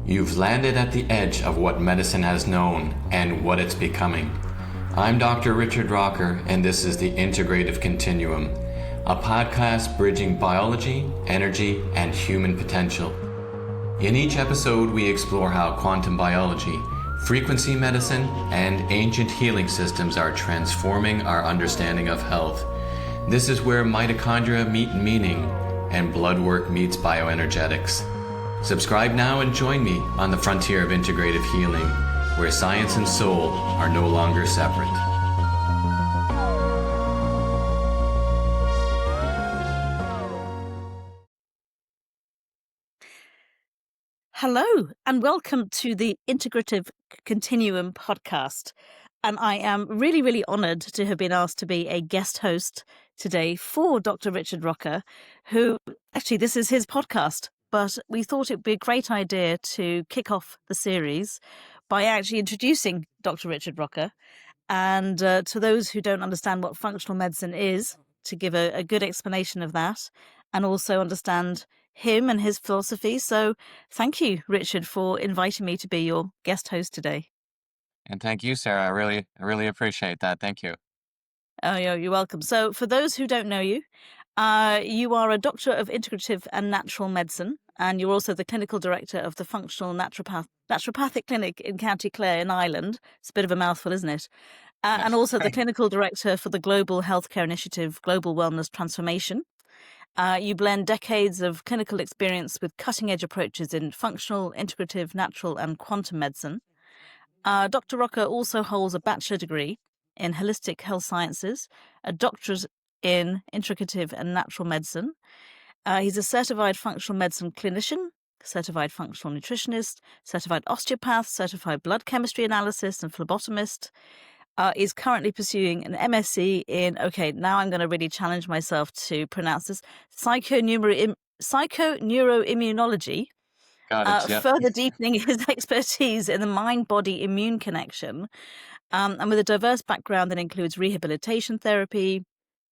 You've landed at the edge of what medicine has known and what it's becoming. I'm Dr. Richard Rocker, and this is the Integrative Continuum, a podcast bridging biology, energy, and human potential. In each episode, we explore how quantum biology, frequency medicine, and ancient healing systems are transforming our understanding of health. This is where mitochondria meet meaning and blood work meets bioenergetics. Subscribe now and join me on the frontier of integrative healing, where science and soul are no longer separate. Hello, and welcome to the Integrative Continuum podcast. And I am really, really honored to have been asked to be a guest host today for Dr. Richard Rocker, who actually, this is his podcast. But we thought it would be a great idea to kick off the series by actually introducing Dr. Richard Rocker. And to those who don't understand what functional medicine is, to give a good explanation of that and also understand him and his philosophy. So thank you, Richard, for inviting me to be your guest host today. And thank you, Sarah. I really appreciate that. Thank you. Oh, you're welcome. So for those who don't know you, you are a doctor of integrative and natural medicine, and you're also the clinical director of the functional naturopathic clinic in County Clare in Ireland. It's a bit of a mouthful, isn't it? Yes. And also the clinical director for the Global Healthcare Initiative Global Wellness Transformation. You blend decades of clinical experience with cutting-edge approaches in functional, integrative, natural, and quantum medicine. Dr. Rocker also holds a bachelor degree in holistic health sciences, a doctorate in integrative and natural medicine. He's a certified functional medicine clinician, certified functional nutritionist, certified osteopath, certified blood chemistry analyst, and phlebotomist. Is currently pursuing an MSc in, now I'm going to really challenge myself to pronounce this, psychoneuroimmunology, Got it. Yep. further deepening his expertise in the mind-body immune connection, and with a diverse background that includes rehabilitation therapy,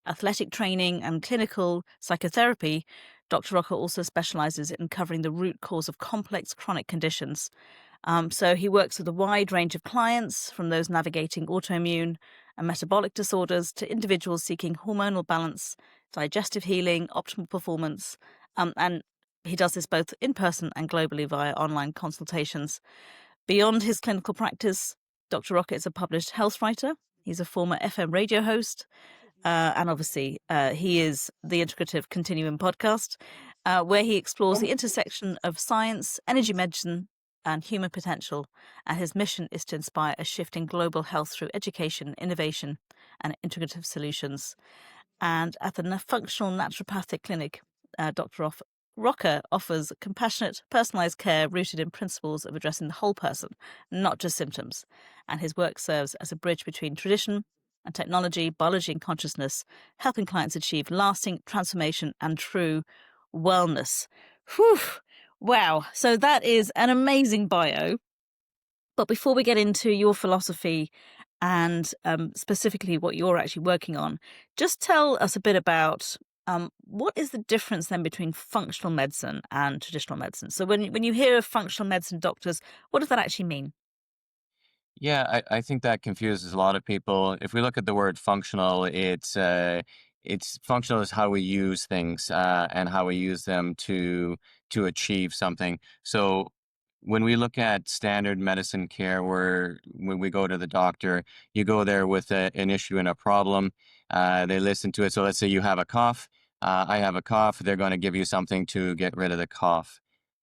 athletic training, and clinical psychotherapy. Dr. Rocker also specializes in covering the root cause of complex chronic conditions. So he works with a wide range of clients, from those navigating autoimmune and metabolic disorders to individuals seeking hormonal balance, digestive healing, optimal performance, and he does this both in person and globally via online consultations. Beyond his clinical practice, Dr. Rocker is a published health writer. He's a former FM radio host, and obviously he is the Integrative Continuum podcast, where he explores the intersection of science, energy medicine, and human potential, and his mission is to inspire a shift in global health through education, innovation, and integrative solutions. And at the Functional Naturopathic Clinic, Dr. Rocker offers compassionate, personalized care rooted in principles of addressing the whole person, not just symptoms. And his work serves as a bridge between tradition and technology, biology and consciousness, helping clients achieve lasting transformation and true wellness. Whew! Wow. So that is an amazing bio. But before we get into your philosophy and specifically what you're actually working on, just tell us a bit about what is the difference then between functional medicine and traditional medicine? So when you hear of functional medicine doctors, what does that actually mean? Yeah, I think that confuses a lot of people. If we look at the word functional, it's functional is how we use things and how we use them to achieve something. So when we look at standard medicine care, where when we go to the doctor, you go there with an issue and a problem. They listen to it. So let's say you have a cough. I have a cough. They're going to give you something to get rid of the cough.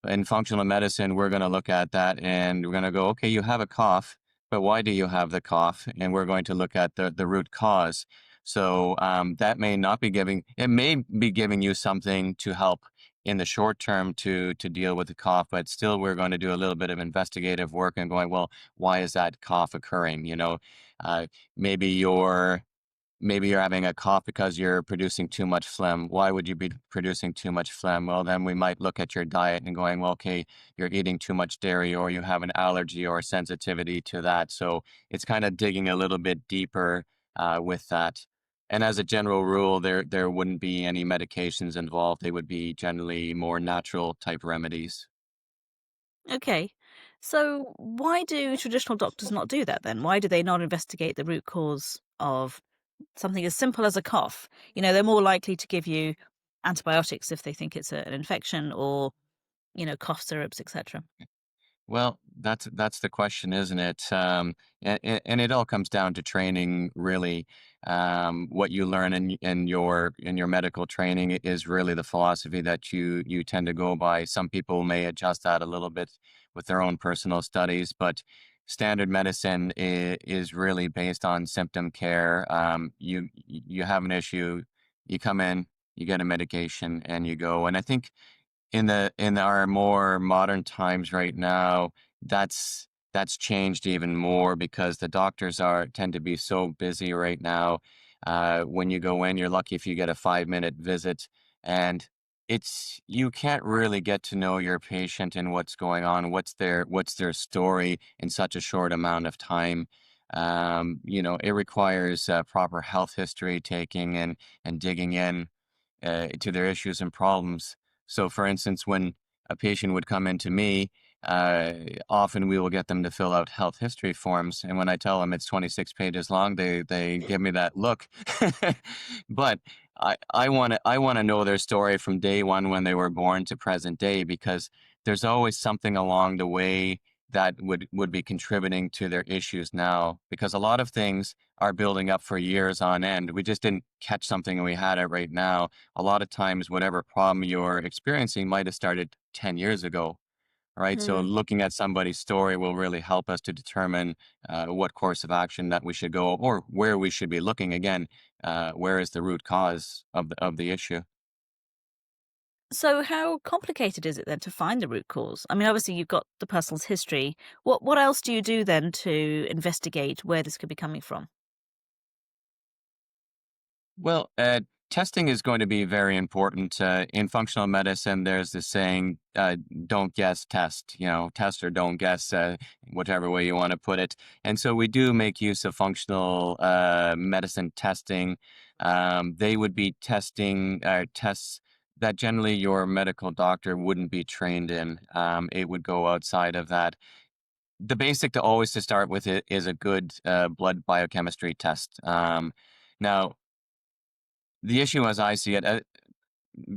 In functional medicine, we're going to look at that and we're going to go, okay, you have a cough, but why do you have the cough? And we're going to look at the root cause. So that may not be it may be giving you something to help in the short term to deal with the cough, but still we're going to do a little bit of investigative work and going, well, why is that cough occurring? Uh, maybe you're having a cough because you're producing too much phlegm. Why would you be producing too much phlegm? Well, then we might look at your diet and going, well, okay, you're eating too much dairy or you have an allergy or a sensitivity to that. So it's kind of digging a little bit deeper with that. And as a general rule, there wouldn't be any medications involved. They would be generally more natural type remedies. Okay. So, why do traditional doctors not do that then? Why do they not investigate the root cause of something as simple as a cough? They're more likely to give you antibiotics if they think it's an infection or, cough syrups, etc. Well, that's the question, isn't it? And it all comes down to training, really. What you learn in your medical training is really the philosophy that you tend to go by. Some people may adjust that a little bit with their own personal studies, but standard medicine is really based on symptom care. You have an issue, you come in, you get a medication, and you go. And I think in our more modern times right now, that's changed even more because the doctors are tend to be so busy right now. When you go in, you're lucky if you get a 5-minute visit, and it's you can't really get to know your patient and what's going on, what's their story in such a short amount of time. It requires proper health history taking and digging in to their issues and problems. So, for instance, when a patient would come into me, uh, often we will get them to fill out health history forms. And when I tell them it's 26 pages long, they give me that look. But I want to know their story from day one when they were born to present day, because there's always something along the way that would be contributing to their issues now, because a lot of things are building up for years on end. We just didn't catch something and we had it right now. A lot of times, whatever problem you're experiencing might have started 10 years ago, right? So Mm. looking at somebody's story will really help us to determine what course of action that we should go, or where we should be looking. Again, where is the root cause of the issue? So, how complicated is it then to find the root cause? I mean, obviously, you've got the person's history. What else do you do then to investigate where this could be coming from? Well, testing is going to be very important. In functional medicine, there's this saying, don't guess, test, test or don't guess, whatever way you want to put it. And so we do make use of functional medicine testing. They would be testing tests that generally your medical doctor wouldn't be trained in. It would go outside of that. The basic to always to start with it is a good blood biochemistry test. Now, the issue as I see it,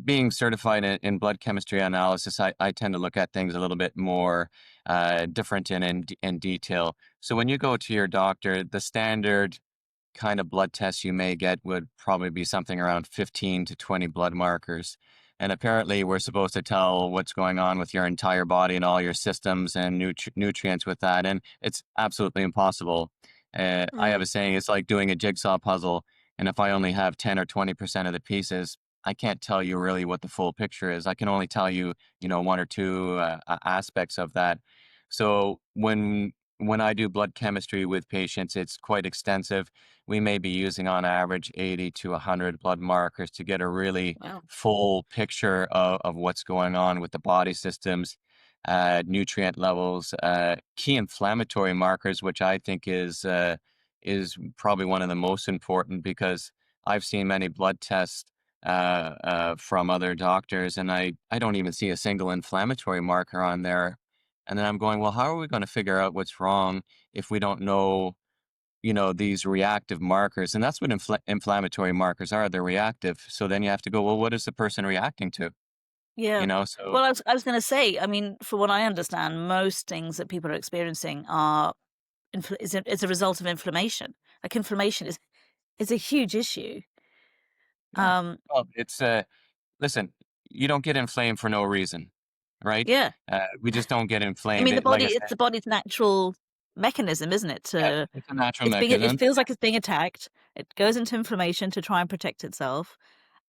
being certified in blood chemistry analysis, I tend to look at things a little bit more different and in detail. So when you go to your doctor, the standard kind of blood tests you may get would probably be something around 15 to 20 blood markers. And apparently, we're supposed to tell what's going on with your entire body and all your systems and nutrients with that. And it's absolutely impossible. I have Mm. a saying, it's like doing a jigsaw puzzle. And if I only have 10 or 20% of the pieces, I can't tell you really what the full picture is. I can only tell you, one or two aspects of that. So when I do blood chemistry with patients, it's quite extensive. We may be using on average 80 to 100 blood markers to get a really Wow. full picture of what's going on with the body systems, nutrient levels, key inflammatory markers, which I think is probably one of the most important, because I've seen many blood tests from other doctors, and I don't even see a single inflammatory marker on there. And then I'm going, well, how are we going to figure out what's wrong if we don't know, these reactive markers? And that's what inflammatory markers are. They're reactive. So then you have to go, well, what is the person reacting to? Yeah. So Well, I was going to say, I mean, for what I understand, most things that people are experiencing are is a result of inflammation. Like inflammation is a huge issue. yeah. Um, Well, it's listen, you don't get inflamed for no reason, right? yeah. We just don't get I inflamed. mean, Like I it's said, the body's natural mechanism, isn't it? yeah, it's a natural It mechanism. feels like it's being attacked. It goes into inflammation to try and protect itself.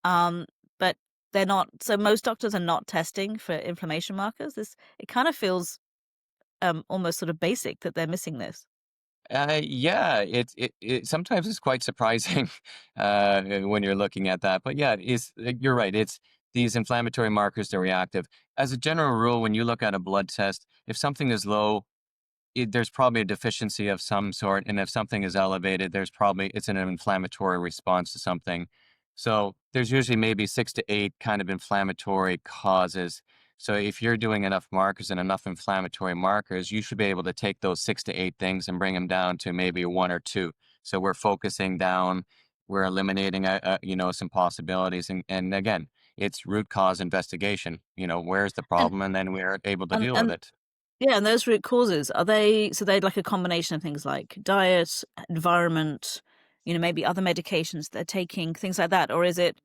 Um, but they're not. So most doctors are not testing for inflammation markers. It kind of feels almost sort of basic that they're missing this. Yeah, it sometimes it's quite surprising when you're looking at that. But yeah, you're right. It's these inflammatory markers, they're reactive. As a general rule, when you look at a blood test, if something is low, there's probably a deficiency of some sort, and if something is elevated, it's an inflammatory response to something. So there's usually maybe 6 to 8 kind of inflammatory causes. So if you're doing enough markers and enough inflammatory markers, you should be able to take those 6 to 8 things and bring them down to maybe one or two. So we're focusing down, we're eliminating, some possibilities. And again, it's root cause investigation. Where's the And problem? And then we're able to and deal with and it. yeah, and those root causes, are they so they're like a combination of things like diet, environment, maybe other medications they're taking, things like that? Or is it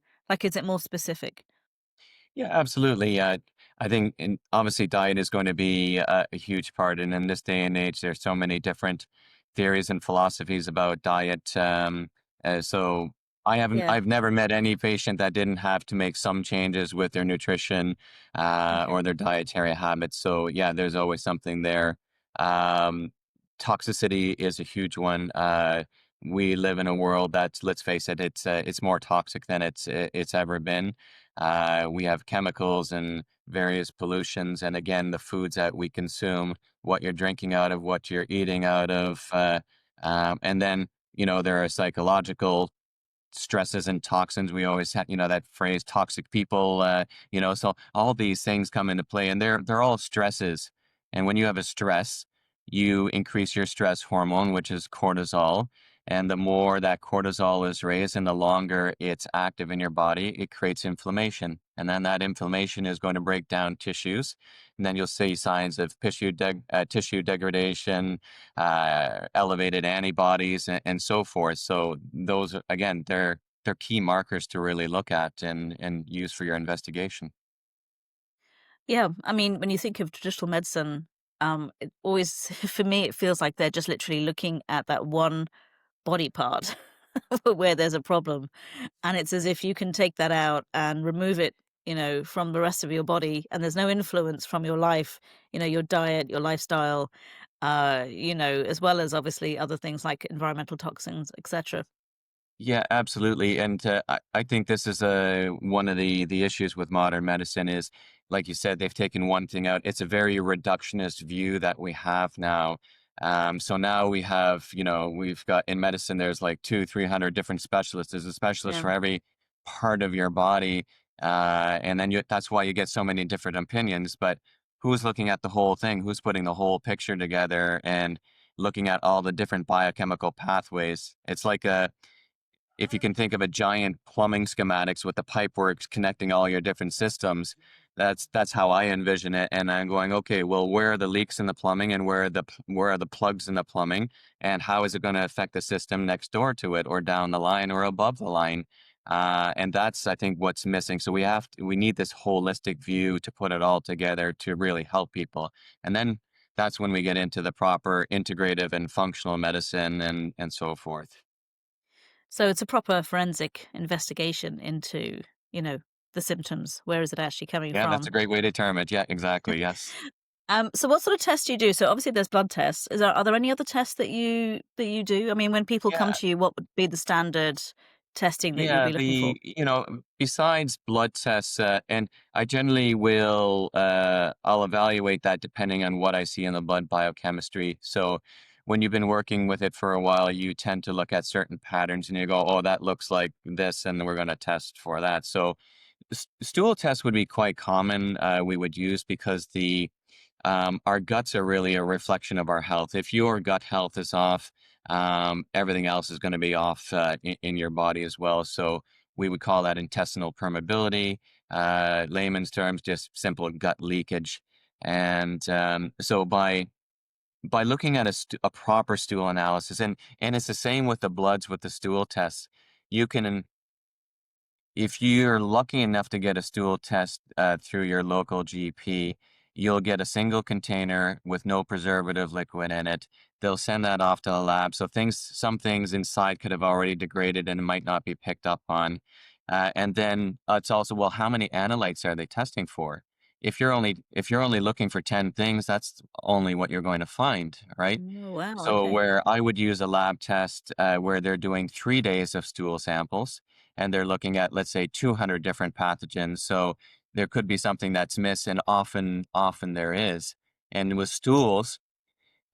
more specific? Yeah, absolutely. I think, and obviously, diet is going to be a huge part. And in this day and age, there's so many different theories and philosophies about diet. So Yeah. I've never met any patient that didn't have to make some changes with their nutrition Okay. or their dietary habits. So yeah, there's always something there. Um, Toxicity is a huge one. We live in a world that's, let's face it, it's more toxic than it's ever been. We have chemicals and various pollutions, and again, the foods that we consume, what you're drinking out of, what you're eating out of, and then there are psychological stresses and toxins. We always have, that phrase, toxic people. So all these things come into play, and they're all stresses. And when you have a stress, you increase your stress hormone, which is cortisol. And the more that cortisol is raised and the longer it's active in your body, it creates inflammation. And then that inflammation is going to break down tissues. And then you'll see signs of tissue degradation, elevated antibodies, and so forth. So those, again, they're key markers to really look at and use for your investigation. Yeah, I mean, when you think of traditional medicine, it always for me, it feels like they're just literally looking at that one body part where there's a problem, and it's as if you can take that out and remove it, from the rest of your body, and there's no influence from your life, your diet, your lifestyle, as well as obviously other things like environmental toxins, etc. Yeah, absolutely. And I think this is one of the issues with modern medicine is, like you said, they've taken one thing out. It's a very reductionist view that we have now. So now we've got in medicine, there's like 300 different specialists. There's a specialist Yeah. for every part of your body. And then that's why you get so many different opinions. But who's looking at the whole thing? Who's putting the whole picture together and looking at all the different biochemical pathways? It's like if you can think of a giant plumbing schematics with the pipe works connecting all your different systems, that's how I envision it. And I'm going, okay, well, where are the leaks in the plumbing, and where are the plugs in the plumbing, and how is it going to affect the system next door to it, or down the line, or above the line? And that's, I think, what's missing. So we need this holistic view to put it all together to really help people. And then that's when we get into the proper integrative and functional medicine and so forth. So it's a proper forensic investigation into, you know, the symptoms. Where is it actually coming Yeah, that's from? a great way to term it. Yeah, exactly. Yes. So what sort of tests do you do? So obviously there's blood tests. Are there any other tests that you do? I mean, when people come Yeah. to you, what would be the standard testing that you'd Yeah. be looking for? Besides blood tests, and I generally I'll evaluate that depending on what I see in the blood biochemistry. So when you've been working with it for a while, you tend to look at certain patterns and you go, oh, that looks like this, and we're going to test for that. So stool tests would be quite common. We would use because our guts are really a reflection of our health. If your gut health is off, everything else is going to be off in your body as well. So we would call that intestinal permeability. Layman's terms, just simple gut leakage. And so by looking at a proper stool analysis, and it's the same with the bloods with the stool tests, you can, if you're lucky enough to get a stool test through your local GP, you'll get a single container with no preservative liquid in it. They'll send that off to the lab. So some things inside could have already degraded and it might not be picked up on. And then it's also, well, how many analytes are they testing for? If you're only looking for 10 things, that's only what you're going to find, right? Oh, wow. So Okay. where I would use a lab test where they're doing 3 days of stool samples, and they're looking at, let's say, 200 different pathogens. So there could be something that's missed, and often there is. And with stools,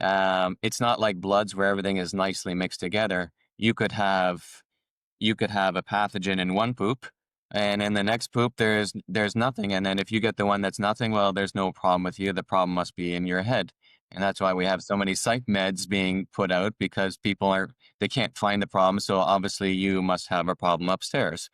it's not like bloods where everything is nicely mixed together. You could have a pathogen in one poop, And in the next poop, there's nothing. And then if you get the one that's nothing, well, there's no problem with you. The problem must be in your head. And that's why we have so many psych meds being put out because people are they can't find the problem. So obviously you must have a problem upstairs.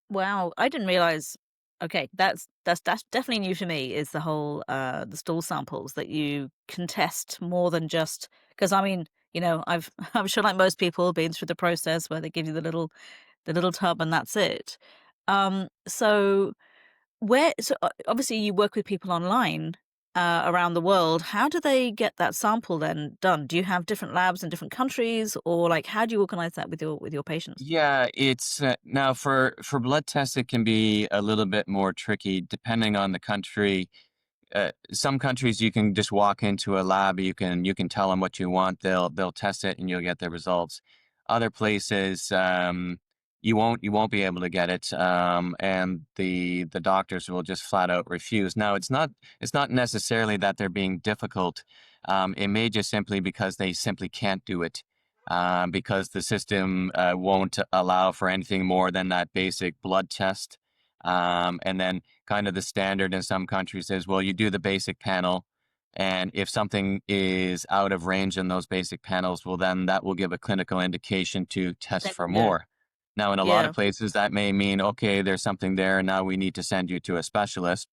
Wow, I didn't realize. Okay, that's definitely new to me. Is the whole the stool samples that you can test more than just because I mean, I've I'm sure like most people been through the process where they give you the little tub and that's it. So obviously you work with people online around the world. How do they get that sample then done? Do you have different labs in different countries, or like how do you organize that with your patients? Yeah, it's now for blood tests, it can be a little bit more tricky depending on the country. Some countries you can just walk into a lab, you can tell them what you want, they'll test it and you'll get the results. Other places, you won't be able to get it, and the doctors will just flat out refuse. Now it's not necessarily that they're being difficult. It may just simply because they simply can't do it. Because the system won't allow for anything more than that basic blood test. And then kind of the standard in some countries is, well, you do the basic panel, and if something is out of range in those basic panels, well, then that will give a clinical indication to test Then for you go. more. Now, in a lot of Yeah. places, that may mean, okay, there's something there, and now we need to send you to a specialist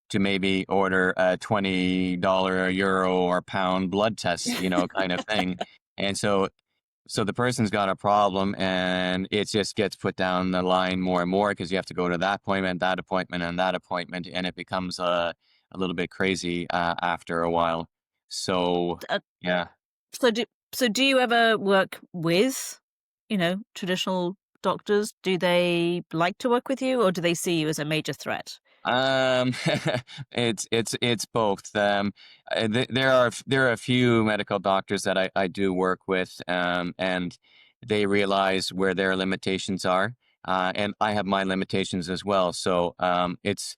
to maybe order a $20 euro or pound blood test, kind of thing. And so the person's got a problem and it just gets put down the line more and more because you have to go to that appointment, that appointment, and that appointment, and it becomes a little bit crazy after a while. So Uh, yeah. so do you ever work with, traditional doctors? Do they like to work with you, or do they see you as a major threat? Um, it's both. There are a few medical doctors that I do work with, and they realize where their limitations are, and I have my limitations as well. So it's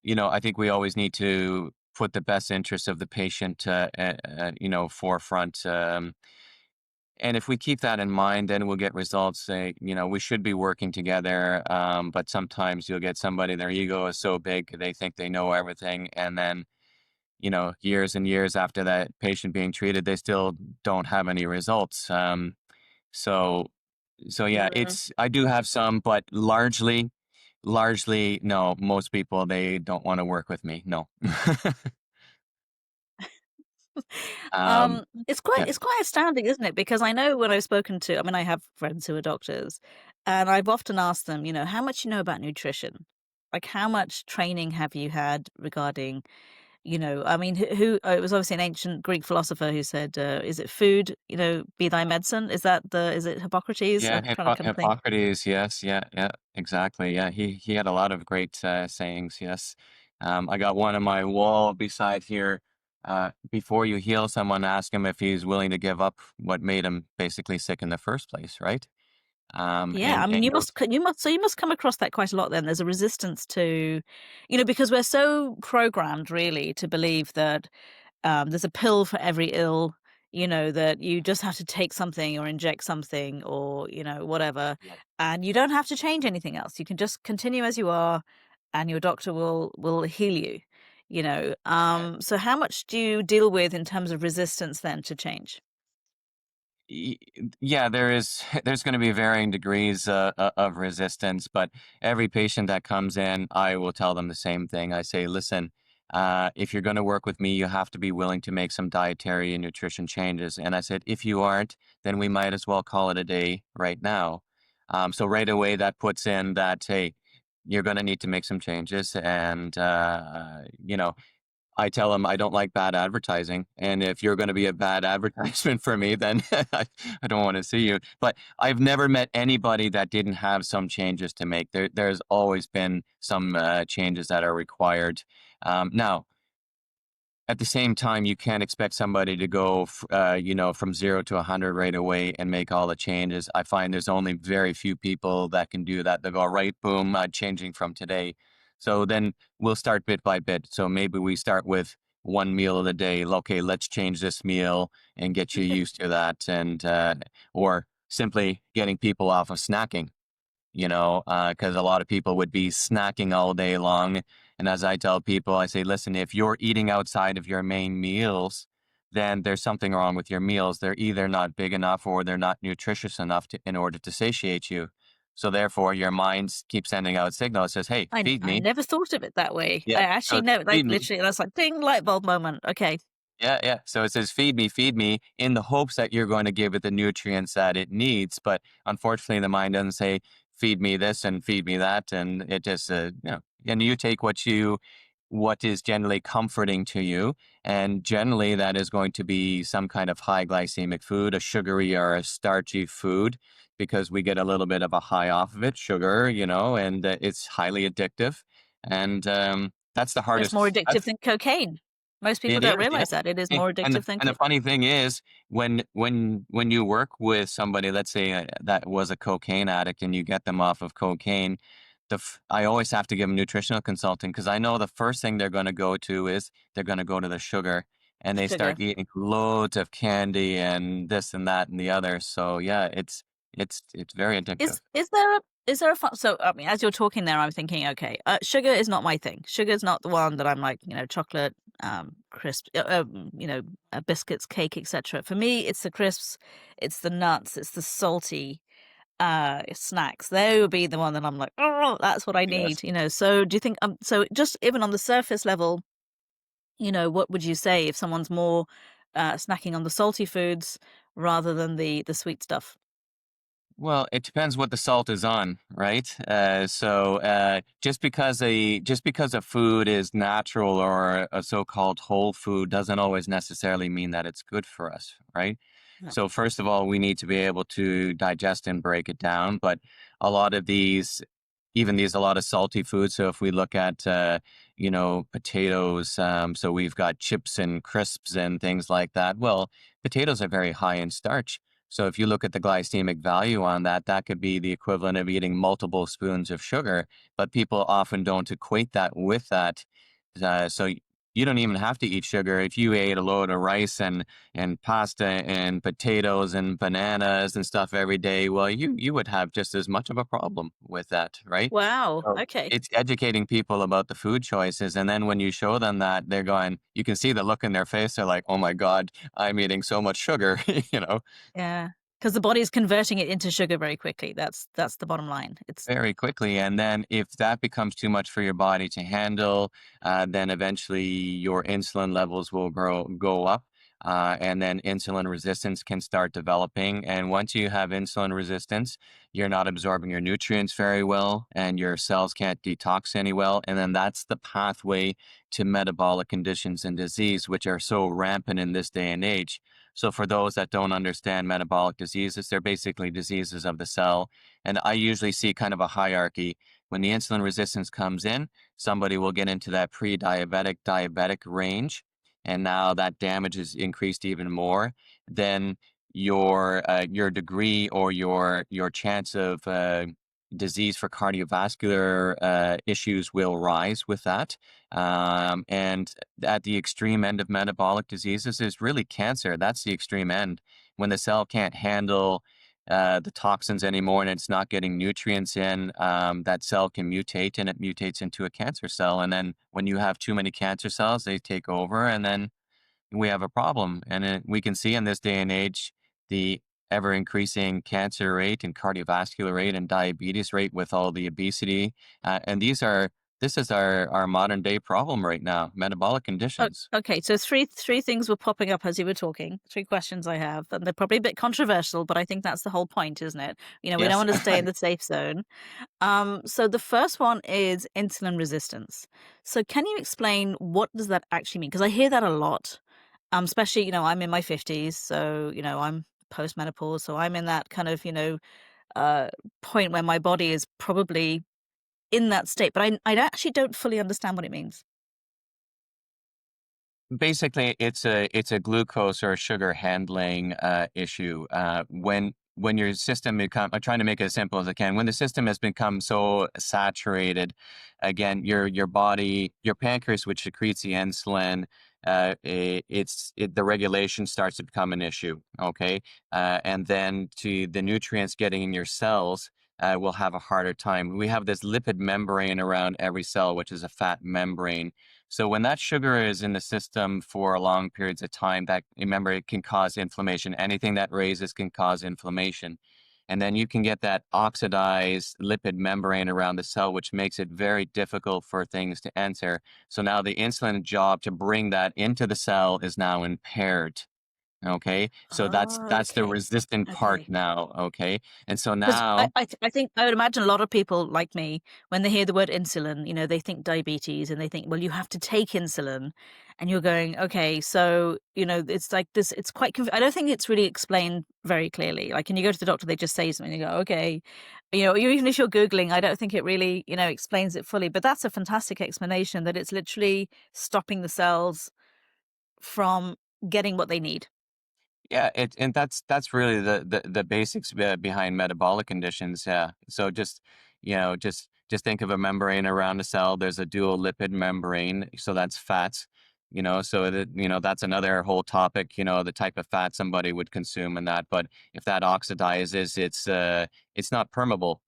I think we always need to put the best interests of the patient, forefront. And if we keep that in mind, then we'll get results. We should be working together. But sometimes you'll get somebody, their ego is so big, they think they know everything. And then, years and years after that patient being treated, they still don't have any results. So, so yeah, Mm. I do have some, but largely, no, most people, they don't want to work with me. No. um, It's quite yeah. it's quite astounding, isn't it? Because I know when I've spoken to, I mean, I have friends who are doctors, and I've often asked them, how much you know about nutrition? Like, how much training have you had regarding, I mean, it was obviously an ancient Greek philosopher who said, is it food, be thy medicine? Is it Hippocrates? Yeah, I'm trying to kind of think. Hippocrates, yes, yeah, yeah, exactly. Yeah, he had a lot of great sayings, yes. I got one on my wall beside here. Before you heal someone, ask him if he's willing to give up what made him basically sick in the first place, right? Yeah, And I mean, and goes, you must come across that quite a lot then. There's a resistance to, because we're so programmed really to believe that there's a pill for every ill, that you just have to take something or inject something or, whatever. yeah. And you don't have to change anything else. You can just continue as you are and your doctor will heal you. So how much do you deal with in terms of resistance then to change? Y- Yeah, there's going to be varying degrees of resistance, but every patient that comes in, I will tell them the same thing. I say, listen, if you're going to work with me, you have to be willing to make some dietary and nutrition changes. And I said, if you aren't, then we might as well call it a day right now. So right away, that puts in that, hey, you're going to need to make some changes, and I tell them I don't like bad advertising, and if you're gonna be a bad advertisement for me, then I don't wanna see you. But I've never met anybody that didn't have some changes to make. There's always been some, changes that are required. Now, at the same time, you can't expect somebody to go, from 0 to 100 right away and make all the changes. I find there's only very few people that can do that. They go, right, boom, changing from today. So then we'll start bit by bit. So maybe we start with one meal a day. Okay, let's change this meal and get you used to that, and or simply getting people off of snacking. because a lot of people would be snacking all day long. And as I tell people, I say, listen, if you're eating outside of your main meals, then there's something wrong with your meals. They're either not big enough or they're not nutritious enough in order to satiate you. So therefore, your mind keeps sending out signals. It says, hey, feed I me. never thought of it that way. Yeah. I So actually know, like feed me. literally, that's like ding, light bulb moment. Okay. Yeah, yeah. So it says, feed me, in the hopes that you're going to give it the nutrients that it needs. But unfortunately, the mind doesn't say, feed me this and feed me that. And it just, and you take what is generally comforting to you. And generally, that is going to be some kind of high glycemic food, a sugary or a starchy food, because we get a little bit of a high off of it, sugar, and it's highly addictive. And that's the It's more hardest. addictive than cocaine. Most people It don't is, yeah. realize that it is Eh, more and the addictive than and the funny thing is, when you work with somebody, let's say, that was a cocaine addict and you get them off of cocaine, I always have to give them nutritional consulting because I know the first thing they're gonna go to is they're gonna go to the sugar, and they sugar. start eating loads of candy and this and that and the other. So, yeah, it's very addictive. Is there a fun, so I mean, as you're talking there, I'm thinking, okay, sugar is not my thing. Sugar's not the one that I'm like, chocolate, crisps, biscuits, cake, etc. For me, it's the crisps, it's the nuts, it's the salty snacks. They would be the one that I'm like, oh, that's what I Yes. need. So do you think, so just even on the surface level, what would you say if someone's more snacking on the salty foods rather than the sweet stuff? Well, it depends what the salt is on, right? Just because a food is natural or a so-called whole food doesn't always necessarily mean that it's good for us, right? No. So first of all, we need to be able to digest and break it down. But a lot of a lot of salty foods. So if we look at, potatoes, so we've got chips and crisps and things like that. Well, potatoes are very high in starch. So if you look at the glycemic value on that, that could be the equivalent of eating multiple spoons of sugar, but people often don't equate that with that. So you don't even have to eat sugar. If you ate a load of rice and pasta and potatoes and bananas and stuff every day, well, you would have just as much of a problem with that, right? Wow. So Okay. it's educating people about the food choices. And then when you show them that, they're going, you can see the look in their face. They're like, oh my God, I'm eating so much sugar, you know? Yeah, because the body's converting it into sugar very quickly. That's the bottom line. It's Very quickly. And then if that becomes too much for your body to handle, then eventually your insulin levels will go up. And then insulin resistance can start developing. And once you have insulin resistance, you're not absorbing your nutrients very well, and your cells can't detox any well. And then that's the pathway to metabolic conditions and disease, which are so rampant in this day and age. So, for those that don't understand metabolic diseases, they're basically diseases of the cell, and I usually see kind of a hierarchy. When the insulin resistance comes in, somebody will get into that pre-diabetic, diabetic range, and now that damage is increased even more. Then your degree or your chance of disease for cardiovascular issues will rise with that. And at the extreme end of metabolic diseases is really cancer. That's the extreme end when the cell can't handle the toxins anymore and it's not getting nutrients in, that cell can mutate and it mutates into a cancer cell. And then when you have too many cancer cells, they take over and then we have a problem. And we can see in this day and age the ever increasing cancer rate and cardiovascular rate and diabetes rate with all the obesity. And this is our modern day problem right now, metabolic conditions. okay. So three things were popping up as you were talking. Three questions I have, and they're probably a bit controversial, but I think that's the whole point, isn't it? We don't Yes. want to stay in the safe zone. So the first one is insulin resistance. So can you explain what does that actually mean? Because I hear that a lot. Especially, I'm in my 50s, so I'm post-menopause, so I'm in that kind of, uh, point where my body is probably in that state, but I actually don't fully understand what it means. Basically, it's a glucose or sugar handling issue. When your system I'm trying to make it as simple as I can. When the system has become so saturated, again, your body, your pancreas, which secretes the insulin, the regulation starts to become an issue. Okay, and then to the nutrients getting in your cells. will have a harder time. We have this lipid membrane around every cell, which is a fat membrane. So when that sugar is in the system for long periods of time, that remember it can cause inflammation. Anything that raises can cause inflammation. And then you can get that oxidized lipid membrane around the cell, which makes it very difficult for things to enter. So now the insulin job to bring that into the cell is now impaired. Okay. So Oh, that's the okay. resistant part Okay. now. Okay. And so Because I, now I, th- I think I would imagine a lot of people like me, when they hear the word insulin, they think diabetes and they think, well, you have to take insulin. And you're going, okay, so, it's like this, it's quite, I don't think it's really explained very clearly. Like, when you go to the doctor, they just say something, you go, okay. Even if you're Googling, I don't think it really, explains it fully. But that's a fantastic explanation that it's literally stopping the cells from getting what they need. yeah, and that's really the basics behind metabolic conditions. Yeah. So just think of a membrane around a cell. There's a dual lipid membrane, so that's fats. So that that's another whole topic. The type of fat somebody would consume and that. But if that oxidizes, it's not permeable.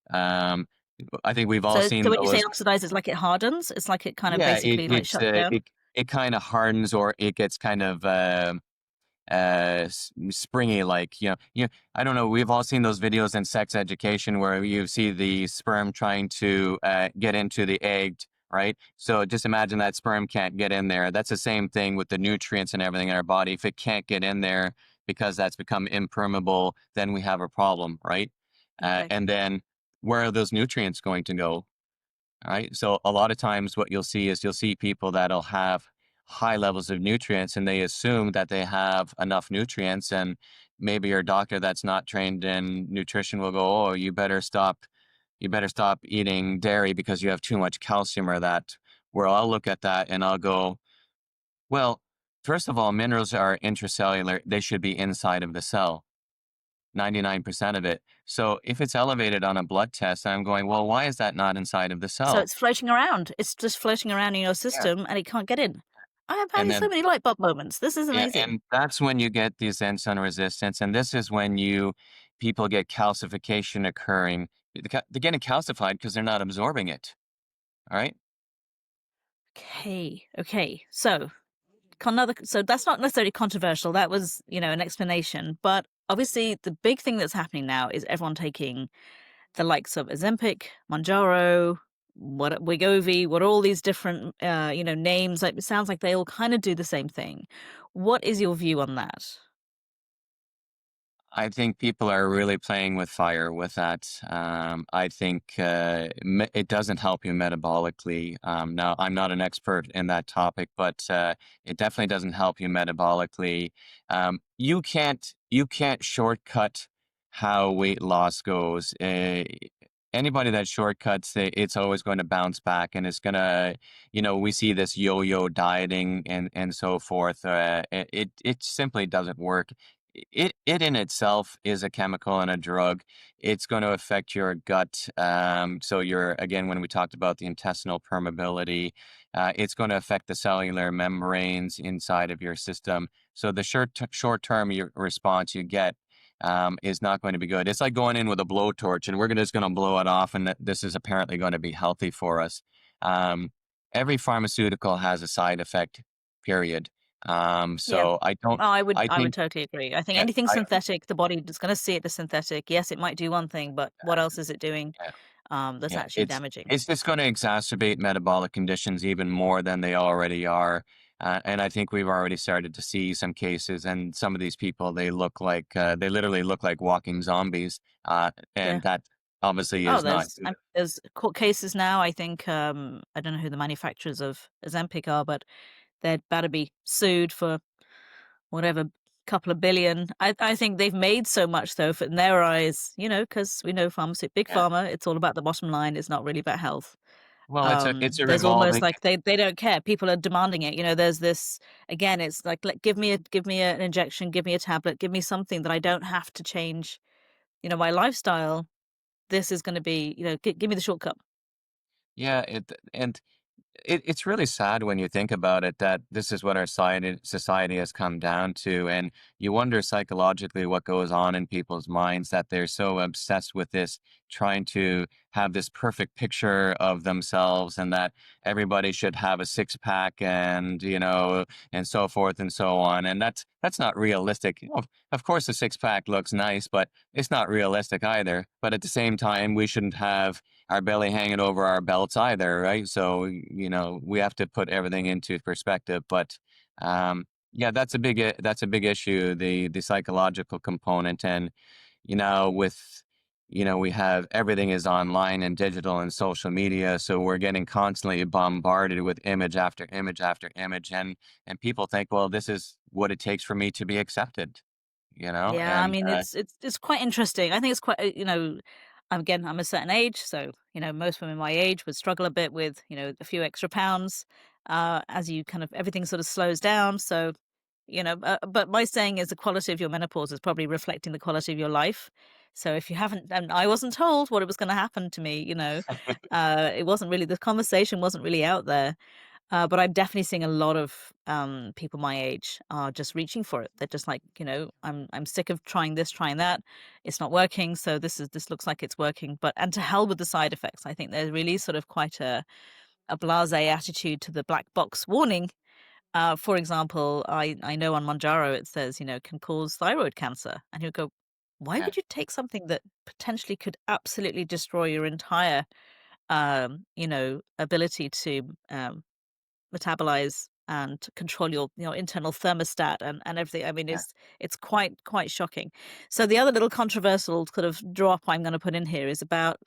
I think we've all So seen when you say those. oxidize, it's like it hardens. It's like it kind of Yeah, basically like shuts down. it kind of hardens or it gets kind of springy, like I don't know, we've all seen those videos in sex education where you see the sperm trying to get into the egg, right? So just imagine that sperm can't get in there. That's the same thing with the nutrients and everything in our body. If it can't get in there because that's become impermeable, then we have a problem, right? Okay. And then where are those nutrients going to go? Right. So a lot of times what you'll see is you'll see people that'll have high levels of nutrients and they assume that they have enough nutrients, and maybe your doctor that's not trained in nutrition will go, "Oh, you better stop eating dairy because you have too much calcium or that." Where I'll look at that and I'll go, "Well, first of all, minerals are intracellular. They should be inside of the cell. 99% of it. So if it's elevated on a blood test, I'm going, well, why is that not inside of the So cell?" it's floating around. It's just floating around in your Yeah. system and it can't get in. I have And had so then many light bulb moments. This is yeah, amazing. and that's when you get these insulin resistance, and this is when people get calcification occurring. They're getting calcified because they're not absorbing it. All right. Okay. Okay. So that's not necessarily controversial. That was, an explanation. But obviously, the big thing that's happening now is everyone taking the likes of Ozempic, Manjaro, what Wegovy, what all these different, names. Like, it sounds like they all kind of do the same thing. What is your view on that? I think people are really playing with fire with that. I think it doesn't help you metabolically. Now, I'm not an expert in that topic, but it definitely doesn't help you metabolically. You can't shortcut how weight loss goes. Anybody that shortcuts it's always going to bounce back, and it's gonna, we see this yo-yo dieting and so forth. It simply doesn't work. It in itself is a chemical and a drug. It's going to affect your gut. So again, when we talked about the intestinal permeability, it's going to affect the cellular membranes inside of your system. So the short term response you get is not going to be good. It's like going in with a blowtorch and we're just going to blow it off, and this is apparently going to be healthy for us. Um, every pharmaceutical has a side effect. Period. Yeah. So I don't. Oh, I would I I would think totally agree. I think yeah, anything synthetic, the body is going to see it as synthetic. Yes, it might do one thing, but what else is it doing yeah, that's yeah. actually It's damaging? it's just going to exacerbate metabolic conditions even more than they already are. And I think we've already started to see some cases, and some of these people they literally look like walking zombies, Yeah. and that obviously Oh, is not good. there's court cases now. I think I don't know who the manufacturers of Ozempic are, but they're about to be sued for whatever couple of billion. I think they've made so much though in their eyes, because we know big Yeah. pharma, it's all about the bottom line. It's not really about health. Well, it's a There's almost revolving. like they don't care. People are demanding it. There's this again. It's like give me an injection, give me a tablet, give me something that I don't have to change. My lifestyle. This is going to be give me the shortcut. Yeah, and it's really sad when you think about it that this is what our society has come down to, and you wonder psychologically what goes on in people's minds that they're so obsessed with this, trying to have this perfect picture of themselves, and that everybody should have a six pack, and and so forth and so on, and that's not realistic. Of course, a six pack looks nice, but it's not realistic either. But at the same time, we shouldn't have our belly hanging over our belts either, right? So, we have to put everything into perspective. But yeah, that's a big issue, the psychological component, and with we have everything is online and digital and social media, so we're getting constantly bombarded with image after image after image, and people think, well, this is what it takes for me to be accepted, Yeah, I and mean, it's quite interesting. I think it's quite, again, I'm a certain age, so most women my age would struggle a bit with a few extra pounds, as you kind of everything sort of slows down. So but my saying is the quality of your menopause is probably reflecting the quality of your life. So if you haven't, and I wasn't told what it was going to happen to me, it wasn't really the conversation wasn't really out there. But I'm definitely seeing a lot of people my age are just reaching for it. They're just like, I'm sick of trying this, trying that. It's not working, so this looks like it's working. And to hell with the side effects. I think there's really sort of quite a blasé attitude to the black box warning. For example, I know on Monjaro it says, can cause thyroid cancer, and you go, why yeah, would you take something that potentially could absolutely destroy your entire, ability to metabolize and control your internal thermostat and everything. I mean, yeah. it's quite shocking. So the other little controversial sort of drop I'm going to put in here is about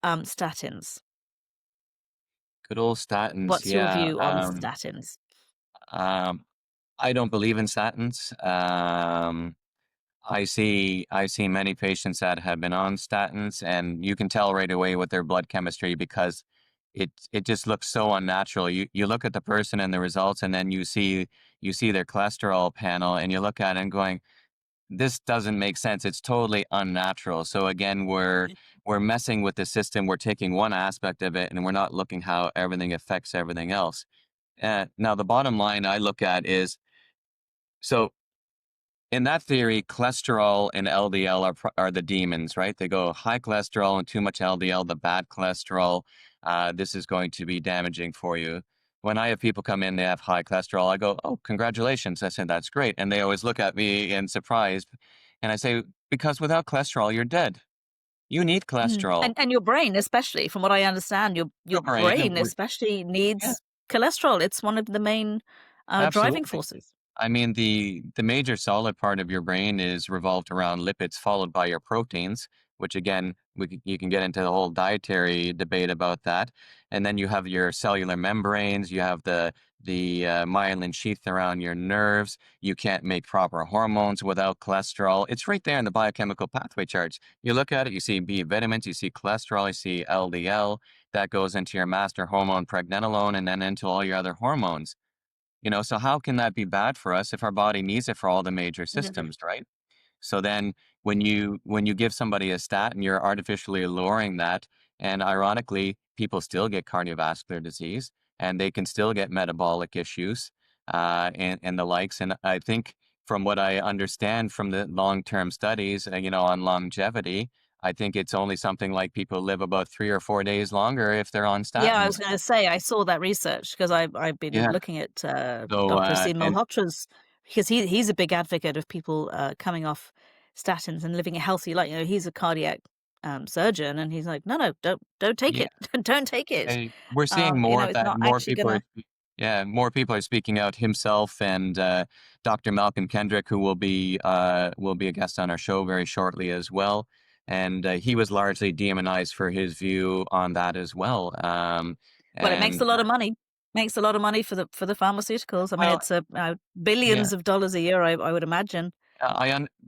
statins. Good old statins, What's your yeah. view on statins? Um, I don't believe in statins. I see many patients that have been on statins, and you can tell right away with their blood chemistry because it just looks so unnatural. You look at the person and the results, and then you see their cholesterol panel, and you look at it and going, this doesn't make sense. It's totally unnatural. So again, we're messing with the system. We're taking one aspect of it, and we're not looking how everything affects everything else. Now, the bottom line I look at is, so in that theory, cholesterol and LDL are the demons, right? They go high cholesterol and too much LDL, the bad cholesterol. This is going to be damaging for you. When I have people come in, they have high cholesterol, I go, "Oh, congratulations." I said, "That's great." And they always look at me in surprise. And I say, "Because without cholesterol, you're dead. You need Mhm. cholesterol." And your brain, especially from what I understand, your Your brain, brain especially yeah, needs cholesterol. It's one of the main driving absolutely. forces. I mean, the major solid part of your brain is revolved around lipids, followed by your proteins, which again, you can get into the whole dietary debate about that. And then you have your cellular membranes, you have the myelin sheath around your nerves. You can't make proper hormones without cholesterol. It's right there in the biochemical pathway charts. You look at it, you see B vitamins, you see cholesterol, you see LDL. That goes into your master hormone pregnenolone, and then into all your other hormones. So how can that be bad for us if our body needs it for all the major Mhm. systems, right? So then when you give somebody a statin, you're artificially lowering that. And ironically, people still get cardiovascular disease, and they can still get metabolic issues, and the likes. And I think from what I understand from the long-term studies, on longevity, I think it's only something like people live about 3 or 4 days longer if they're on Yeah, I statins. was going to say I saw that research because I've been Yeah. looking at So, Dr. Asim and Malhotra's because he's a big advocate of people coming off statins and living a healthy life. He's a cardiac surgeon, and he's like, no, don't take yeah. it, don't take it. We're seeing more of It's that. not actually gonna. More people are speaking out. Himself and Dr. Malcolm Kendrick, who will be a guest on our show very shortly as well. And he was largely demonized for his view on that as well. Well, it makes And a lot of money. Makes a lot of money for the pharmaceuticals. I mean, well, it's yeah. billions of dollars a year. I would imagine.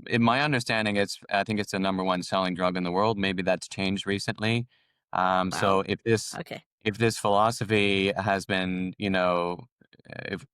In my understanding, I think it's the number one selling drug in the world. Maybe that's changed recently. Wow. So Okay. if this philosophy has been, if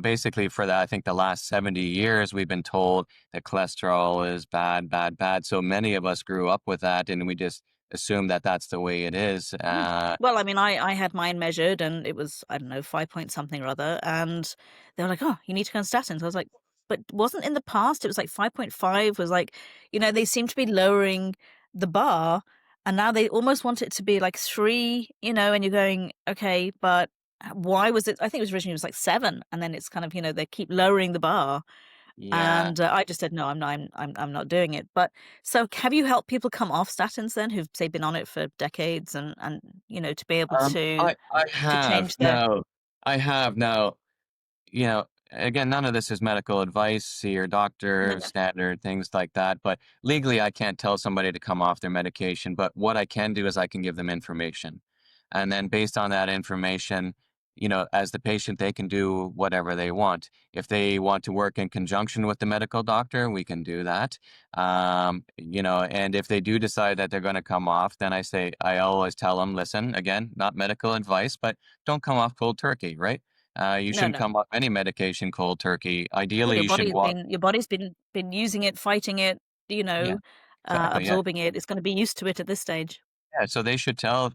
basically for that, I think the last 70 years we've been told that cholesterol is bad, bad, bad. So many of us grew up with that, and we just assume that that's the way it is. Mm. Well, I mean, I had mine measured and it was, I don't know, 5 point something or other. And they were like, oh, you need to go on statins. I was like, but wasn't in the past, it was like 5.5 was like, they seem to be lowering the bar. And now they almost want it to be like 3, and you're going, okay, but why was it? I think it was originally it was like 7. And then it's kind of, they keep lowering the bar. Yeah. And I just said, no, I'm not doing it. But so have you helped people come off statins then who've say been on it for decades and to be able I to have change their no, I have no. Again, none of this is medical advice, see your no, doctor, no. standard things like that. But legally, I can't tell somebody to come off their medication. But what I can do is I can give them information. And then based on that information, as the patient, they can do whatever they want. If they want to work in conjunction with the medical doctor, we can do that. And if they do decide that they're going to come off, then I always tell them, listen, again, not medical advice, but don't come off cold turkey, right? You No, shouldn't no. come off any medication cold turkey. Well, Ideally, your you should body's walk. been your body's been using it, fighting it, you Yeah, know, exactly. Yeah. absorbing it. It's gonna be used to it at this stage. Yeah, so they should tell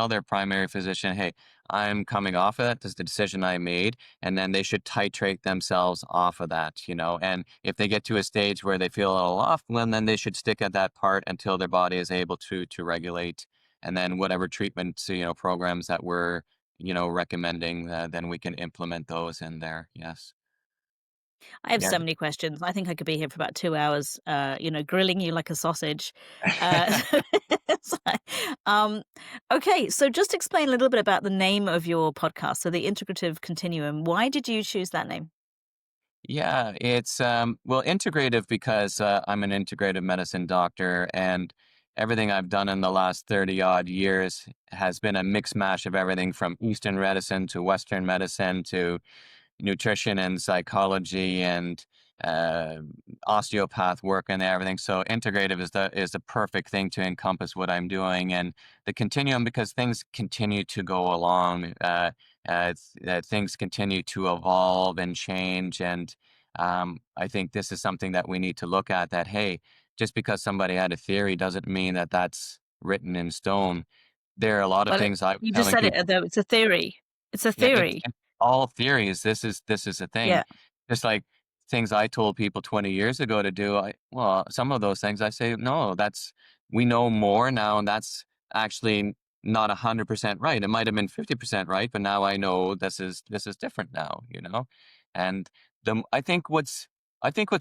their primary physician, "Hey, I'm coming off of that. This is the decision I made," and then they should titrate themselves off of that. And if they get to a stage where they feel a little off, well, then they should stick at that part until their body is able to regulate, and then whatever treatments, programs that we're, recommending, then we can implement those in there. Yes. I have Yeah. so many questions. I think I could be here for about 2 hours, grilling you like a sausage. Uh, so, um, okay, so just explain a little bit about the name of your podcast. So the Integrative Continuum. Why did you choose that name? Yeah, it's well, integrative because I'm an integrative medicine doctor, and everything I've done in the last 30 odd years has been a mix mash of everything from Eastern medicine to Western medicine to nutrition and psychology and uh, osteopath work and everything. So integrative is the perfect thing to encompass what I'm doing, and the continuum because things continue to go along. Things continue to evolve and change, and I think this is something that we need to look at. That hey, just because somebody had a theory doesn't mean that that's written in stone. There are a lot of Well, things I'm you just telling said it, people. though. It's a theory. It's a Yeah, theory. it's all theories. This is a thing. Yeah. Just like things I told people 20 years ago to do, some of those things I say, no, we know more now, and that's actually not 100% right. It might have been 50% right, but now I know this is different now. And I think what's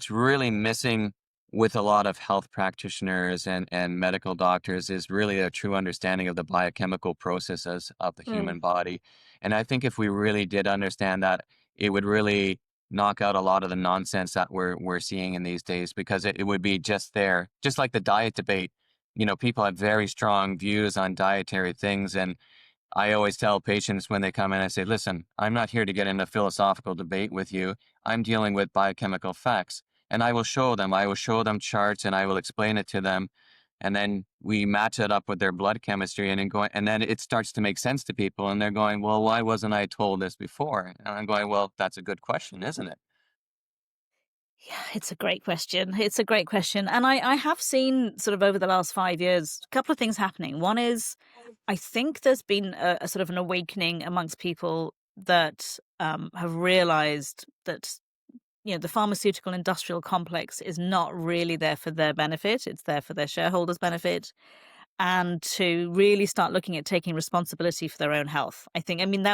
really missing with a lot of health practitioners and medical doctors is really a true understanding of the biochemical processes of the Mm. human body. And I think if we really did understand that, it would really knock out a lot of the nonsense that we're seeing in these days because it would be just there, just like the diet debate. People have very strong views on dietary things, and I always tell patients when they come in, I say, listen, I'm not here to get into a philosophical debate with you. I'm dealing with biochemical facts. And I will show them. I will show them charts and I will explain it to them. And then we match it up with their blood chemistry and then it starts to make sense to people. And they're going, well, why wasn't I told this before? And I'm going, well, that's a good question, isn't it? Yeah, it's a great question. It's a great question. And I have seen sort of over the last 5 years, a couple of things happening. One is I think there's been a sort of an awakening amongst people that have realized that, the pharmaceutical industrial complex is not really there for their benefit. It's there for their shareholders' benefit and to really start looking at taking responsibility for their own health. I mean,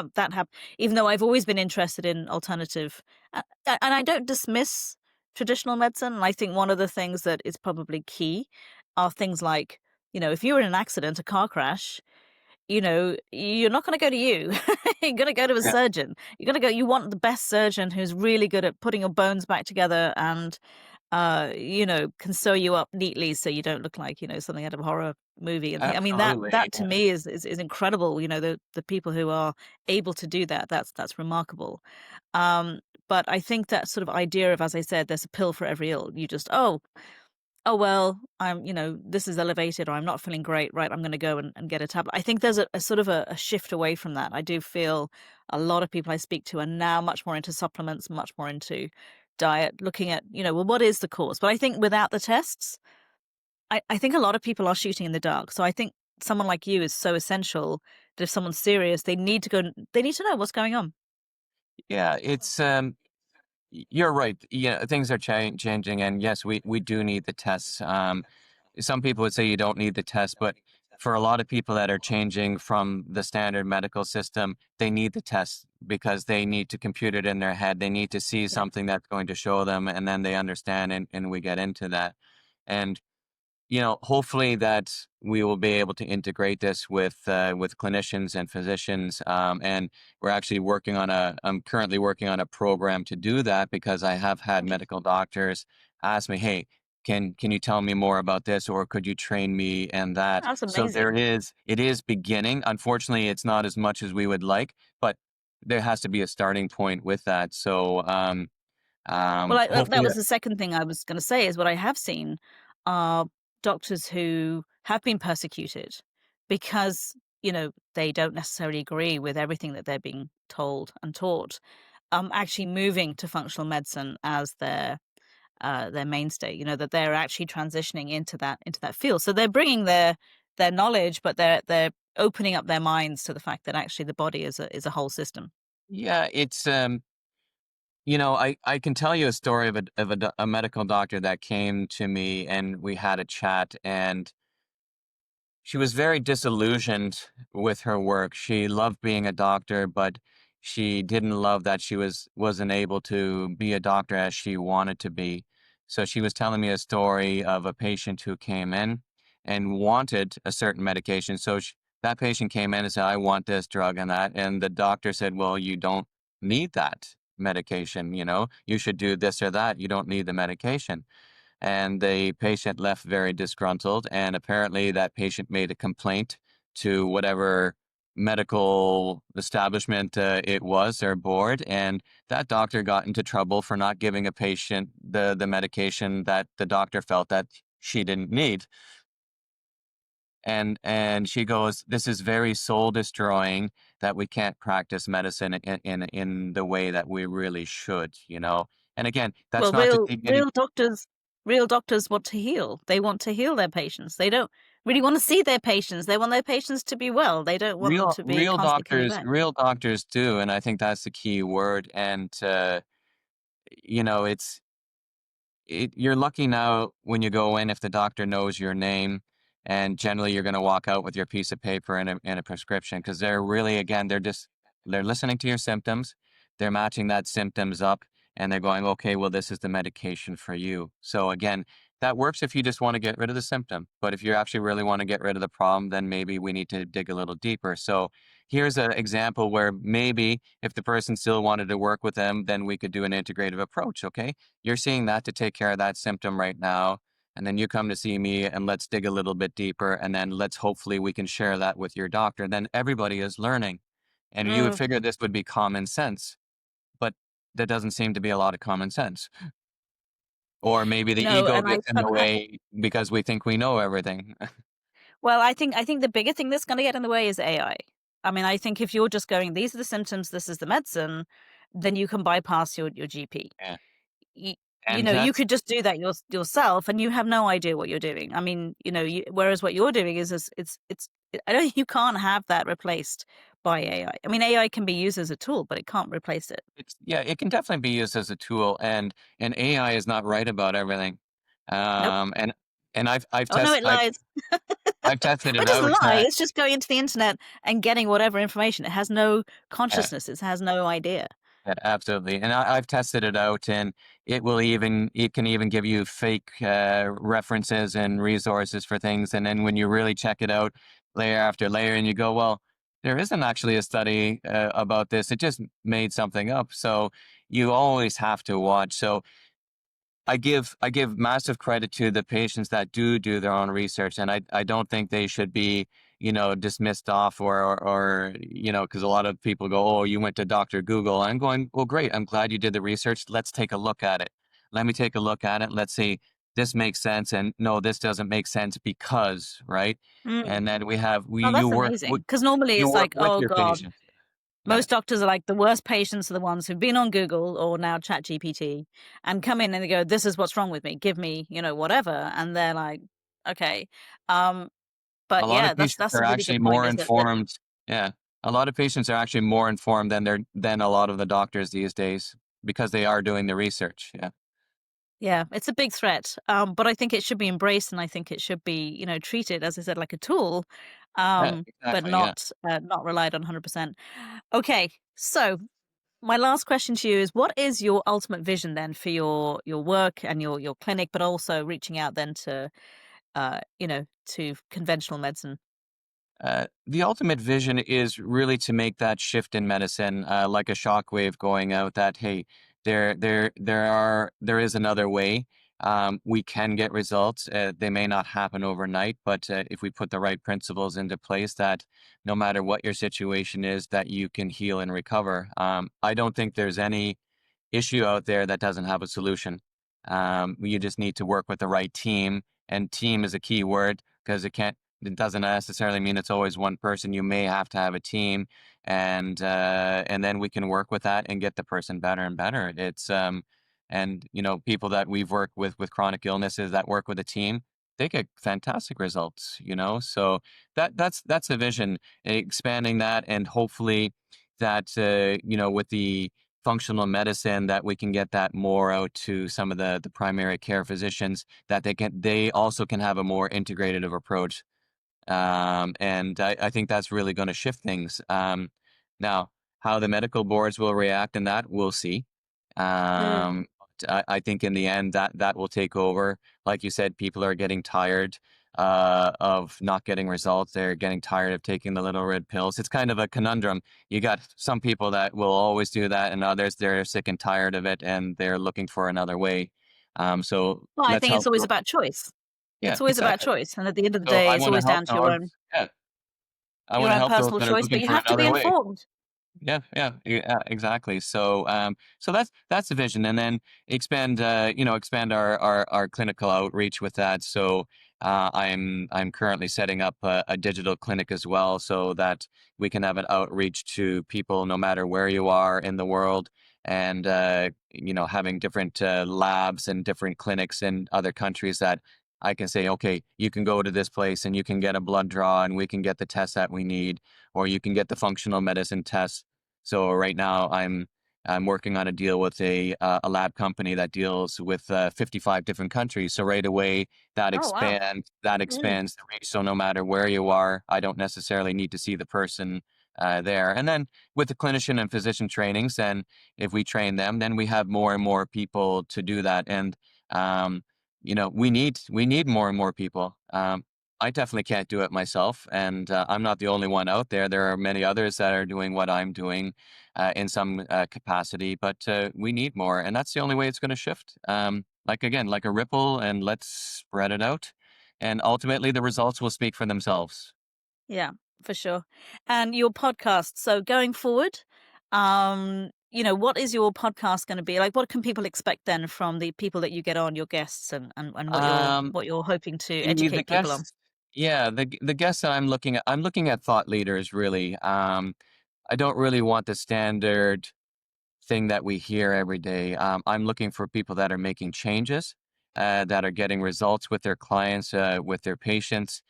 even though I've always been interested in alternative, and I don't dismiss traditional medicine. And I think one of the things that is probably key are things like, if you're in an accident, a car crash, you're not going to go to you. You're going to go to a Yeah. surgeon. You want the best surgeon who's really good at putting your bones back together and can sew you up neatly so you don't look like, something out of a horror movie and I mean, that Absolutely. that to me is incredible. The people who are able to do that, that's remarkable. But I think that sort of idea of, as I said, there's a pill for every ill. You just, oh well, this is elevated or I'm not feeling great, right? I'm gonna go and get a tablet. I think there's a sort of a shift away from that. I do feel a lot of people I speak to are now much more into supplements, much more into diet, looking at, well, what is the cause? But I think without the tests, I think a lot of people are shooting in the dark. So I think someone like you is so essential that if someone's serious, they need to they need to know what's going on. Yeah, it's you're right. Yeah, things are changing, and yes, we do need the tests. Some people would say you don't need the test, but for a lot of people that are changing from the standard medical system, they need the test because they need to compute it in their head. They need to see Yeah. something that's going to show them, and then they understand, and we get into that. And hopefully that we will be able to integrate this with clinicians and physicians. And we're actually I'm currently working on a program to do that because I have had Okay. medical doctors ask me, hey, can you tell me more about this, or could you train me and that? That's So amazing. it is beginning. Unfortunately, it's not as much as we would like, but there has to be a starting point with that. So Well, that hopefully, was the second thing I was going to say is what I have seen are doctors who have been persecuted because, they don't necessarily agree with everything that they're being told and taught, actually moving to functional medicine as their mainstay, that they're actually transitioning into that field. So they're bringing their knowledge, but they're opening up their minds to the fact that actually the body is a whole system. yeah, it's I can tell you a story of a medical doctor that came to me and we had a chat, and she was very disillusioned with her work. She loved being a doctor, but she didn't love that she wasn't able to be a doctor as she wanted to be. So she was telling me a story of a patient who came in and wanted a certain medication. That patient came in and said, "I want this drug and that," and the doctor said, "Well, you don't need that medication. You should do this or that. You don't need the medication." And the patient left very disgruntled. And apparently, that patient made a complaint to whatever medical establishment it was, their board. And that doctor got into trouble for not giving a patient the medication that the doctor felt that she didn't need. And she goes, "This is very soul destroying that we can't practice medicine in the way that we really should. And again, that's Well, not to real take any. real doctors real doctors want to heal. They want to heal their patients. They don't really want to see their patients. They want their patients to be well. They don't want them Real to be real constantly coming doctors back. real doctors do, and I think that's the key word. And you know, it's you're lucky now when you go in if the doctor knows your name, and generally you're going to walk out with your piece of paper and a prescription, because they're really, again, they're listening to your symptoms, they're matching that symptoms up, and they're going, okay, well, this is the medication for you. So again, that works if you just want to get rid of the symptom, but if you actually really want to get rid of the problem, then maybe we need to dig a little deeper. So here's an example where maybe if the person still wanted to work with them, then we could do an integrative approach. Okay, you're seeing that to take care of that symptom right now. And then you come to see me and let's dig a little bit deeper. And then hopefully we can share that with your doctor. Then everybody is learning. And you would Mm, figure this would be common sense, but there doesn't seem to be a lot of common sense. Or maybe the ego and gets in the way because we think we know everything. well, I think the bigger thing that's going to get in the way is AI. I mean, I think if you're just going, these are the symptoms, this is the medicine, then you can bypass your GP. Yeah. You, And you that's could just do that yourself, and you have no idea what you're doing. I mean, whereas what you're doing it's. I don't. You can't have that replaced by AI. I mean, AI can be used as a tool, but it can't replace it. yeah, it can definitely be used as a tool, and AI is not right about everything. Nope. And Oh no, it lies. I've tested Well, it it doesn't out. lie. It's just going into the internet and getting whatever information. It has no Yeah, consciousness. It has no idea. yeah, absolutely. And I've tested it out, and it can even give you fake references and resources for things. And then when you really check it out layer after layer, and you go, well, there isn't actually a study about this. It just made something up. So you always have to watch. So I give massive credit to the patients that do their own research, and I don't think they should be dismissed off, or because a lot of people go, oh, you went to Dr. Google. I'm going, well, great, I'm glad you did the research. Let's take a look at it. Let me take a look at it. Let's see, this makes sense, and no, this doesn't make sense because, right? Mm. And then Oh, that's amazing. Because normally you it's work like, with oh your God, patients. Yeah. most doctors are like the worst patients are the ones who've been on Google or now ChatGPT and come in and they go, this is what's wrong with me. Give me, whatever. And they're like, okay. Um, A But lot of yeah, patients that's are a really good actually point, more is that informed. Yeah. A lot of patients are actually more informed than a lot of the doctors these days because they are doing the research. Yeah. yeah, it's a big threat. But I think it should be embraced, and I think it should be, treated, as I said, like a tool, Yeah, but exactly. Yeah. not relied on 100%. Okay, so my last question to you is, what is your ultimate vision then for your work and your clinic, but also reaching out then to to conventional medicine? The ultimate vision is really to make that shift in medicine, like a shockwave going out. That hey, there is another way. We can get results. They may not happen overnight, but if we put the right principles into place, that no matter what your situation is, that you can heal and recover. I don't think there's any issue out there that doesn't have a solution. You just need to work with the right team, and team is a key word because it doesn't necessarily mean it's always one person. You may have to have a team, and then we can work with that and get the person better and better. And people that we've worked with chronic illnesses that work with a team, they get fantastic results. So that's the vision, expanding that, and hopefully that with the functional medicine, that we can get that more out to some of the primary care physicians, that they also can have a more integrative approach. And I think that's really going to shift things. Now, how the medical boards will react in that, we'll see. Mm. I think in the end that will take over. Like you said, people are getting tired of not getting results. They're getting tired of taking the little red pills. It's kind of a conundrum. You got some people that will always do that, and others they're sick and tired of it, and they're looking for another way. So Well, I let's think it's help. always about choice. Yeah, It's always about exactly. choice, and at the end of the So day, I it's want to always help down to those. Yeah, I want your to own help those personal that are choice, but looking you for have to be another way. informed. Exactly. So that's the vision, and then expand our clinical outreach with that. So I'm currently setting up a digital clinic as well, so that we can have an outreach to people no matter where you are in the world, and having different labs and different clinics in other countries that I can say, okay, you can go to this place and you can get a blood draw, and we can get the tests that we need, or you can get the functional medicine tests. So right now I'm working on a deal with a lab company that deals with 55 different countries. So right away Oh, wow. that Mm. expands the reach. So no matter where you are, I don't necessarily need to see the person there. And then with the clinician and physician trainings, then if we train them, then we have more and more people to do that. And um, we need more and more people. I definitely can't do it myself, and I'm not the only one out there. There are many others that are doing what I'm doing in some capacity, but we need more, and that's the only way it's going to shift. Like again, like a ripple, and let's spread it out, and ultimately the results will speak for themselves. Yeah, for sure. And your podcast, so going forward, what is your podcast gonna be? Like, what can people expect then from the people that you get on, your guests, and Um, what you're hoping to the educate people on? guests, yeah, the guests that I'm looking at thought leaders really. I don't really want the standard thing that we hear every day. I'm looking for people that are making changes, that are getting results with their clients, with their patients,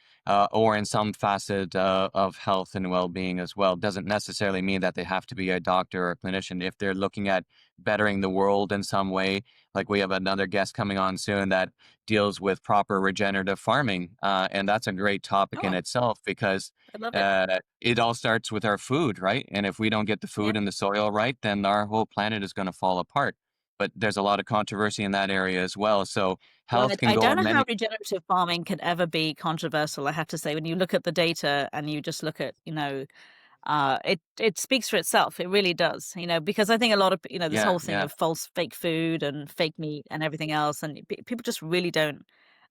or in some facet of health and well-being as well. Doesn't necessarily mean that they have to be a doctor or a clinician. If they're looking at bettering the world in some way, like we have another guest coming on soon that deals with proper regenerative farming, and that's a great topic in Oh, itself because I love it. it all starts with our food, right? And if we don't get the Yeah. food and the soil right, then our whole planet is going to fall apart. But there's a lot of controversy in that area as well. So Well, health can I go don't on know how many. regenerative farming can ever be controversial, I have to say. When you look at the data and you just look at, it speaks for itself. It really does, because I think a lot of, this Yeah, whole thing yeah, of false fake food and fake meat and everything else, and people just really don't.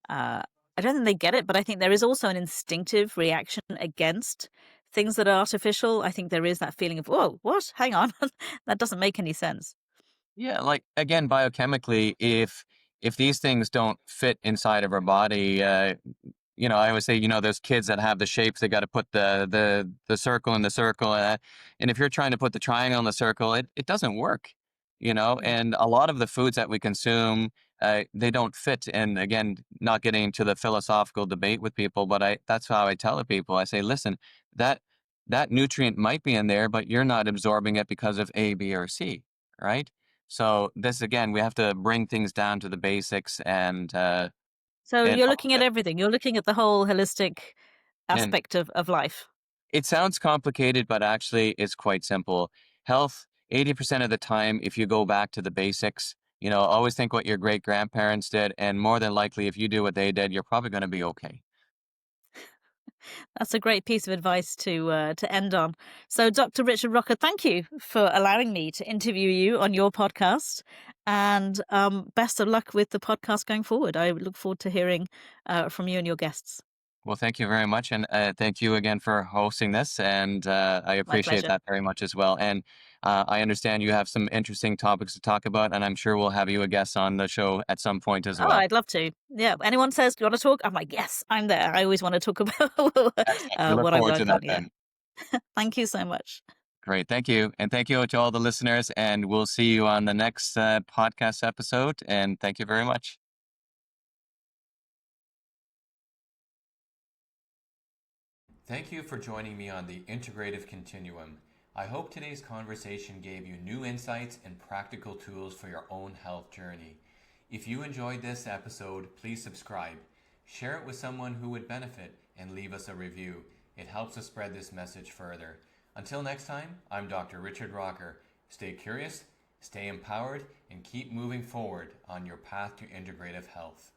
I don't think they get it, but I think there is also an instinctive reaction against things that are artificial. I think there is that feeling of, whoa, what? Hang on, that doesn't make any sense. yeah. Like again, biochemically, if these things don't fit inside of our body, I always say, those kids that have the shapes, they got to put the circle in the circle, and if you're trying to put the triangle in the circle, it doesn't work. Yeah. And a lot of the foods that we consume, they don't fit. And again, not getting into the philosophical debate with people, but that's how I tell people. I say, listen, that that nutrient might be in there, but you're not absorbing it because of A, B, or C, right? So this again, we have to bring things down to the basics So and you're looking at everything. You're looking at the whole holistic and aspect of life. it sounds complicated, but actually it's quite simple. Health, 80% of the time, if you go back to the basics, always think what your great grandparents did, and more than likely, if you do what they did, you're probably going to be okay. That's a great piece of advice to end on. So, Dr. Richard Rocker, thank you for allowing me to interview you on your podcast, and best of luck with the podcast going forward. I look forward to hearing from you and your guests. Well, thank you very much, and thank you again for hosting this, and I My appreciate pleasure. that very much as well. And I understand you have some interesting topics to talk about, and I'm sure we'll have you a guest on the show at some point as Oh, well. I'd love to. Yeah. Anyone says, "Do you want to talk?" I'm like, "Yes, I'm there." I always want to talk about Excellent. We look what I've forward to worked on. that Yeah. then. Thank you so much. Great. Thank you. And thank you to all the listeners. And we'll see you on the next podcast episode. And thank you very much. Thank you for joining me on the Integrative Continuum. I hope today's conversation gave you new insights and practical tools for your own health journey. If you enjoyed this episode, please subscribe, share it with someone who would benefit, and leave us a review. It helps us spread this message further. Until next time, I'm Dr. Richard Rocker. Stay curious, stay empowered, and keep moving forward on your path to integrative health.